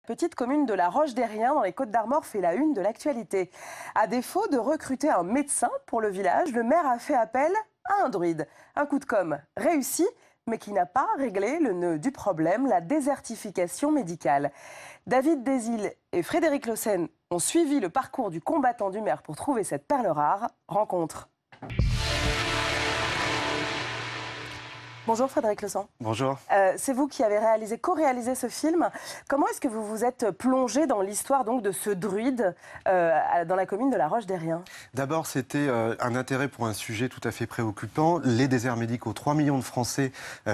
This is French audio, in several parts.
petite commune de La Roche-Derrien, dans les Côtes-d'Armor, fait la une de l'actualité. À défaut de recruter un médecin pour le village, le maire a fait appel à un druide. Un coup de com' réussi, mais qui n'a pas réglé le nœud du problème, la désertification médicale. David Desilles et Frédéric Lossen ont suivi le parcours du combattant du maire pour trouver cette perle rare. Rencontre. Bonjour Frédéric Lossen. Bonjour. C'est vous qui avez co-réalisé ce film. Comment est-ce que vous vous êtes plongé dans l'histoire donc de ce druide dans la commune de La Roche-Derrien? D'abord, c'était un intérêt pour un sujet tout à fait préoccupant. Les déserts médicaux, 3 millions de Français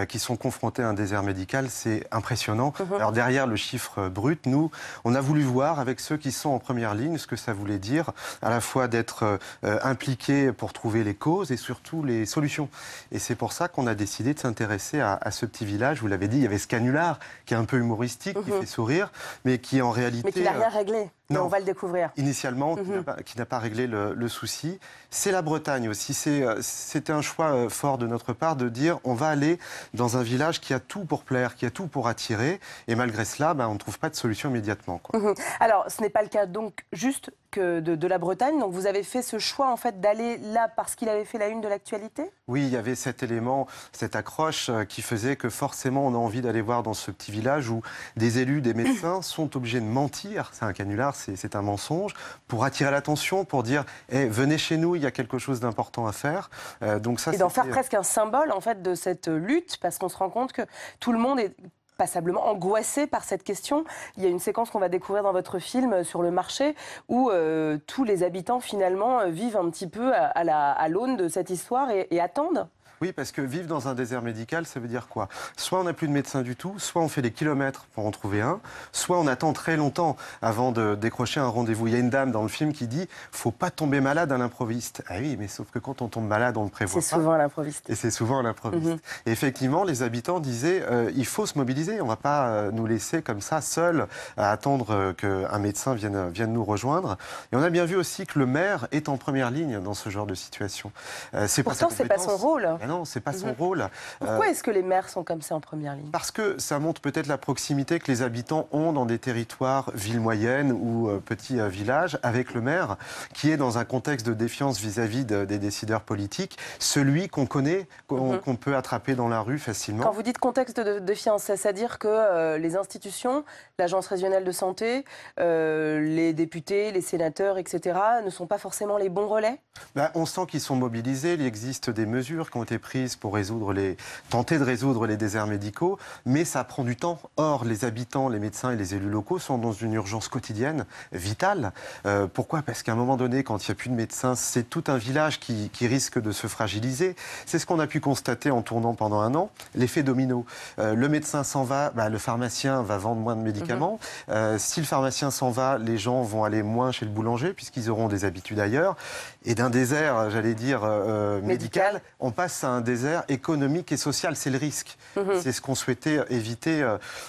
qui sont confrontés à un désert médical, c'est impressionnant. Alors derrière le chiffre brut, nous, on a voulu voir avec ceux qui sont en première ligne ce que ça voulait dire, à la fois d'être impliqués pour trouver les causes et surtout les solutions. Et c'est pour ça qu'on a décidé de s'intéresser à ce petit village. Vous l'avez dit, il y avait ce canular qui est un peu humoristique, qui fait sourire, mais qui en réalité... Mais qui n'a rien réglé. Non, on va le découvrir. Initialement, qui n'a pas réglé le souci. C'est la Bretagne aussi. C'était un choix fort de notre part de dire on va aller dans un village qui a tout pour plaire, qui a tout pour attirer. Et malgré cela, on ne trouve pas de solution immédiatement, quoi. Alors, ce n'est pas le cas donc juste que de la Bretagne. Donc, vous avez fait ce choix en fait d'aller là parce qu'il avait fait la une de l'actualité? Oui, il y avait cet élément, cette accroche qui faisait que forcément on a envie d'aller voir dans ce petit village où des élus, des médecins sont obligés de mentir. C'est un canular, c'est un mensonge, pour attirer l'attention, pour dire venez chez nous, il y a quelque chose d'important à faire. Donc ça, et d'en faire presque un symbole en fait de cette lutte, parce qu'on se rend compte que tout le monde est passablement angoissé par cette question. Il y a une séquence qu'on va découvrir dans votre film sur le marché où tous les habitants finalement vivent un petit peu à l'aune de cette histoire et attendent. Oui, parce que vivre dans un désert médical, ça veut dire quoi? Soit on n'a plus de médecin du tout, soit on fait des kilomètres pour en trouver un, soit on attend très longtemps avant de décrocher un rendez-vous. Il y a une dame dans le film qui dit « faut pas tomber malade à l'improviste ». Ah oui, mais sauf que quand on tombe malade, on ne le prévoit pas. C'est souvent à l'improviste. Et c'est souvent à l'improviste. Et effectivement, les habitants disaient il faut se mobiliser, on ne va pas nous laisser comme ça, seuls, à attendre qu'un médecin vienne nous rejoindre. Et on a bien vu aussi que le maire est en première ligne dans ce genre de situation. Pourtant, ce n'est pas son rôle. Non, c'est pas son rôle. Pourquoi est-ce que les maires sont comme ça en première ligne? Parce que ça montre peut-être la proximité que les habitants ont dans des territoires villes moyennes ou petits villages avec le maire, qui est dans un contexte de défiance vis-à-vis des décideurs politiques, celui qu'on connaît, qu'on peut attraper dans la rue facilement. Quand vous dites contexte de défiance, c'est-à-dire que les institutions, l'Agence régionale de santé, les députés, les sénateurs, etc., ne sont pas forcément les bons relais? On sent qu'ils sont mobilisés, il existe des mesures qui ont été prises pour tenter de résoudre les déserts médicaux, mais ça prend du temps. Or, les habitants, les médecins et les élus locaux sont dans une urgence quotidienne, vitale. Pourquoi? Parce qu'à un moment donné, quand il n'y a plus de médecins, c'est tout un village qui risque de se fragiliser. C'est ce qu'on a pu constater en tournant pendant un an, l'effet domino. Le médecin s'en va, le pharmacien va vendre moins de médicaments. Si le pharmacien s'en va, les gens vont aller moins chez le boulanger, puisqu'ils auront des habitudes ailleurs. Et d'un désert, j'allais dire, médical, on passe à un désert économique et social. C'est le risque. C'est ce qu'ont souhaité éviter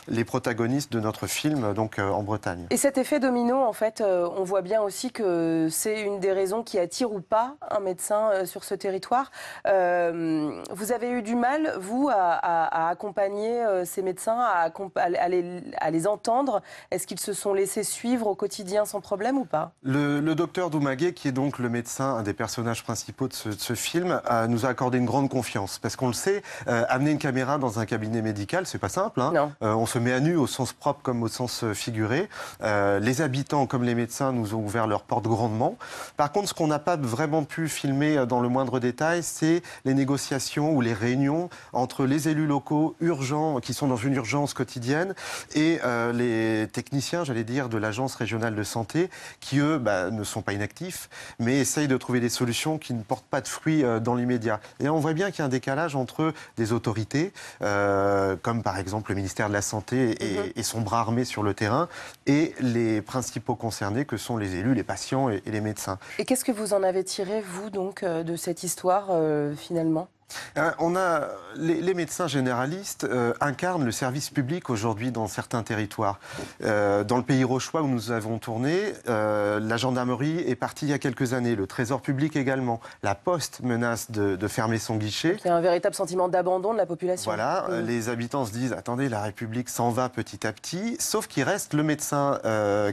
les protagonistes de notre film donc, en Bretagne. Et cet effet domino, en fait, on voit bien aussi que c'est une des raisons qui attire ou pas un médecin sur ce territoire. Vous avez eu du mal, vous, à accompagner ces médecins, à les entendre? Est-ce qu'ils se sont laissés suivre au quotidien sans problème ou pas? Le docteur Doumaguet, qui est donc le médecin, un des personnages principaux de ce film, nous a accordé une grande confiance. Parce qu'on le sait, amener une caméra dans un cabinet médical, c'est pas simple. On se met à nu au sens propre comme au sens figuré. Les habitants, comme les médecins, nous ont ouvert leurs portes grandement. Par contre, ce qu'on n'a pas vraiment pu filmer dans le moindre détail, c'est les négociations ou les réunions entre les élus locaux urgents, qui sont dans une urgence quotidienne, et les techniciens, j'allais dire, de l'Agence régionale de santé, qui, eux, ne sont pas inactifs, mais essayent de trouver des solutions qui ne portent pas de fruits dans l'immédiat. Et on voit bien qu'il y a un décalage entre des autorités, comme par exemple le ministère de la Santé et son bras armé sur le terrain, et les principaux concernés que sont les élus, les patients et les médecins. Et qu'est-ce que vous en avez tiré, vous, donc, de cette histoire, finalement ? Les médecins généralistes incarnent le service public aujourd'hui dans certains territoires. Dans le pays rauchois où nous avons tourné, la gendarmerie est partie il y a quelques années, le trésor public également. La Poste menace de fermer son guichet. C'est un véritable sentiment d'abandon de la population. Voilà, les habitants se disent, attendez, la République s'en va petit à petit, sauf qu'il reste le médecin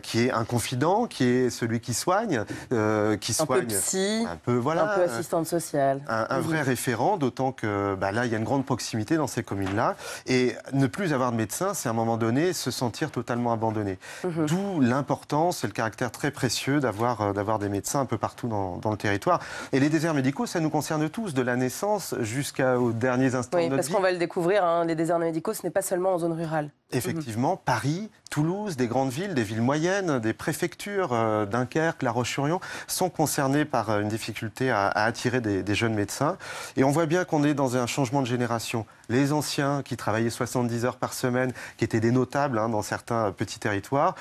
qui est un confident, qui est celui qui soigne, un peu psy, un peu, voilà, un peu assistante sociale. Un vrai référent, d'autant que là, il y a une grande proximité dans ces communes-là. Et ne plus avoir de médecin, c'est à un moment donné se sentir totalement abandonné. D'où l'importance et le caractère très précieux d'avoir des médecins un peu partout dans le territoire. Et les déserts médicaux, ça nous concerne tous, de la naissance jusqu'aux derniers instants de notre vie. Parce qu'on va le découvrir, hein, les déserts médicaux, ce n'est pas seulement en zone rurale. Effectivement, Paris, Toulouse, des grandes villes, des villes moyennes, des préfectures, Dunkerque, La Roche-sur-Yon, sont concernées par une difficulté à attirer des jeunes médecins. Et on voit bien qu'on est dans un changement de génération. Les anciens, qui travaillaient 70 heures par semaine, qui étaient des notables dans certains petits territoires,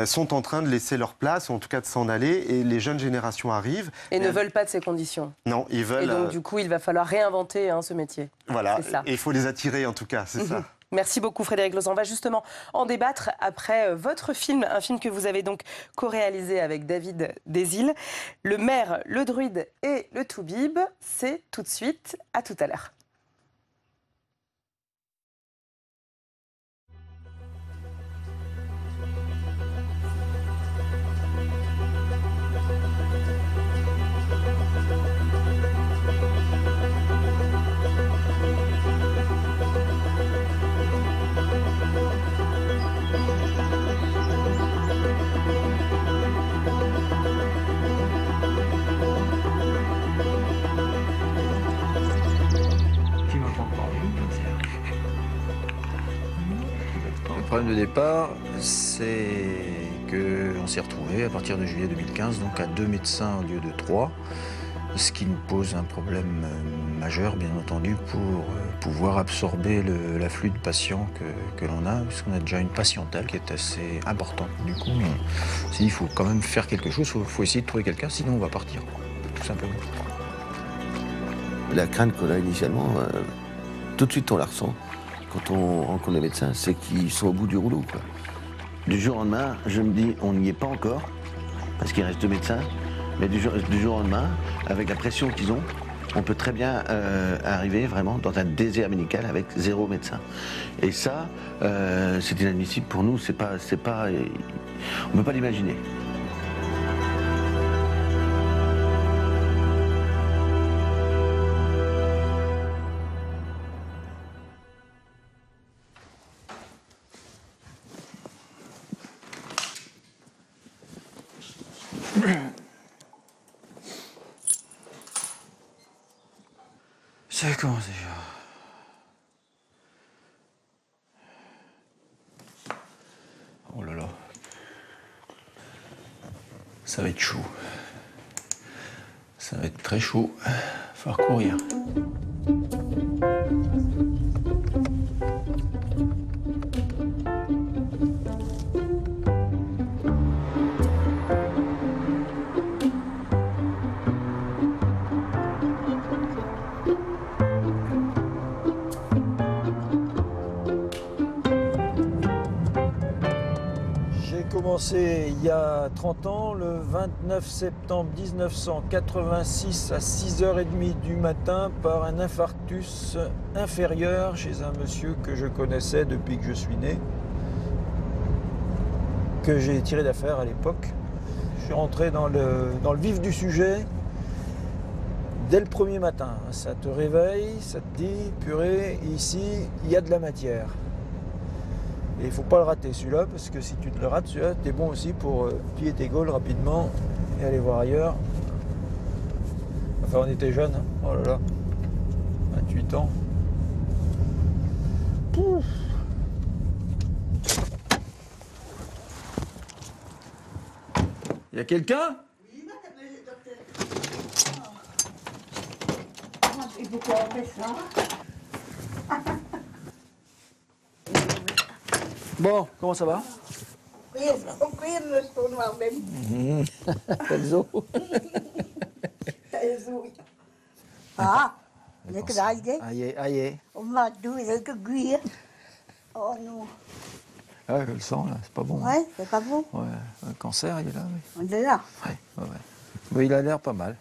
sont en train de laisser leur place, ou en tout cas de s'en aller, et les jeunes générations arrivent. Et ne veulent pas de ces conditions. Non, ils veulent... Et donc, du coup, il va falloir réinventer ce métier. Voilà, et il faut les attirer, en tout cas, c'est ça. Merci beaucoup Frédéric Lauzan. On va justement en débattre après votre film, un film que vous avez donc co-réalisé avec David Desilles. Le maire, le druide et le toubib, c'est tout de suite, à tout à l'heure. Le problème de départ, c'est qu'on s'est retrouvé à partir de juillet 2015 donc à 2 médecins au lieu de 3, ce qui nous pose un problème majeur, bien entendu, pour pouvoir absorber l'afflux de patients que l'on a, puisqu'on a déjà une patientèle qui est assez importante. Du coup, on s'est dit qu'il faut quand même faire quelque chose, il faut essayer de trouver quelqu'un, sinon on va partir, tout simplement. La crainte qu'on a initialement, tout de suite on la ressent. Quand on rencontre les médecins, c'est qu'ils sont au bout du rouleau, quoi. Du jour au lendemain, je me dis, on n'y est pas encore, parce qu'il reste 2 médecins, mais du jour au lendemain, avec la pression qu'ils ont, on peut très bien arriver vraiment dans un désert médical avec 0 médecin. Et ça, c'est inadmissible pour nous, on ne peut pas l'imaginer. Ça commence déjà. Oh là là. Ça va être chaud. Ça va être très chaud. Il va falloir courir. Commencé il y a 30 ans, le 29 septembre 1986 à 6h30 du matin par un infarctus inférieur chez un monsieur que je connaissais depuis que je suis né, que j'ai tiré d'affaire à l'époque. Je suis rentré dans le vif du sujet dès le premier matin. Ça te réveille, ça te dit, purée, ici, il y a de la matière. Et il ne faut pas le rater celui-là, parce que si tu te le rates, celui-là, t'es bon aussi pour plier tes gaules rapidement et aller voir ailleurs. Enfin, on était jeunes, hein. Oh là là, 28 ans. Pouf. Il y a quelqu'un? Oui, madame le docteur. Oh. Et pourquoi on fait ça? Bon, comment ça va? Oui, le son noir même. T'as les os. T'as les os, oui. Ah, Lekker draaien. Aïe. Oma, doe je lekker guier. Oh non. Ah, je le sens là, c'est pas bon. Ouais, c'est pas bon. Ouais, le cancer, il est là, oui. On est là. Ouais. Mais il a l'air pas mal.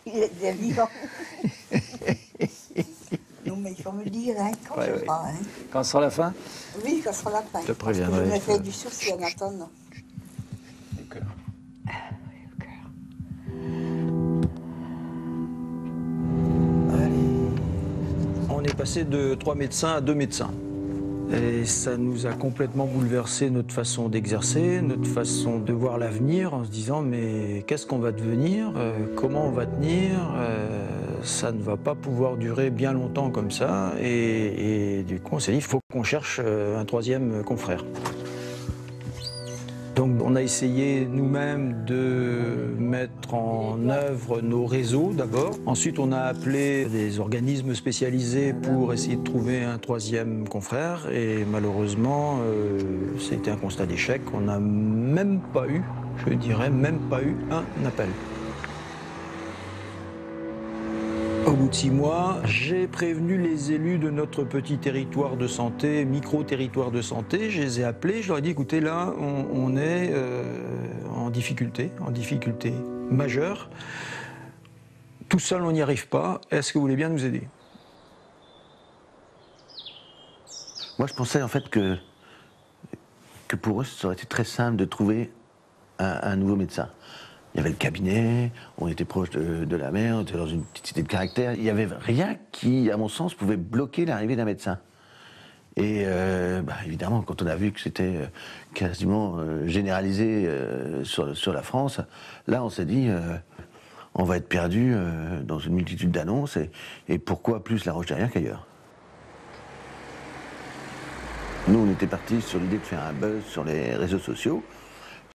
Il est bien vivant. Non, mais il faut me dire, hein, quand Ouais, je ouais. pas, hein. Quand ce sera la fin? Oui, quand sera la fin. Je te préviendrai. Parce que je me fais du souci en attendant. On est passé de 3 médecins à 2 médecins. Et ça nous a complètement bouleversé notre façon d'exercer, notre façon de voir l'avenir, en se disant mais qu'est-ce qu'on va devenir, comment on va tenir, ça ne va pas pouvoir durer bien longtemps comme ça. Et du coup on s'est dit il faut qu'on cherche un troisième confrère. Donc on a essayé nous-mêmes de mettre en œuvre nos réseaux d'abord. Ensuite on a appelé des organismes spécialisés pour essayer de trouver un troisième confrère. Et malheureusement, c'était un constat d'échec. On n'a même pas eu, je dirais, même pas eu un appel. Au bout de 6 mois, j'ai prévenu les élus de notre petit territoire de santé, micro-territoire de santé. Je les ai appelés, je leur ai dit, écoutez, là, on est en difficulté majeure. Tout seul, on n'y arrive pas. Est-ce que vous voulez bien nous aider? Moi, je pensais en fait que pour eux, ça aurait été très simple de trouver un nouveau médecin. Il y avait le cabinet, on était proche de la mer, on était dans une petite cité de caractère. Il n'y avait rien qui, à mon sens, pouvait bloquer l'arrivée d'un médecin. Et évidemment, quand on a vu que c'était quasiment généralisé sur la France, là, on s'est dit, on va être perdu dans une multitude d'annonces, et pourquoi plus La Roche-Derrien qu'ailleurs. Nous, on était partis sur l'idée de faire un buzz sur les réseaux sociaux.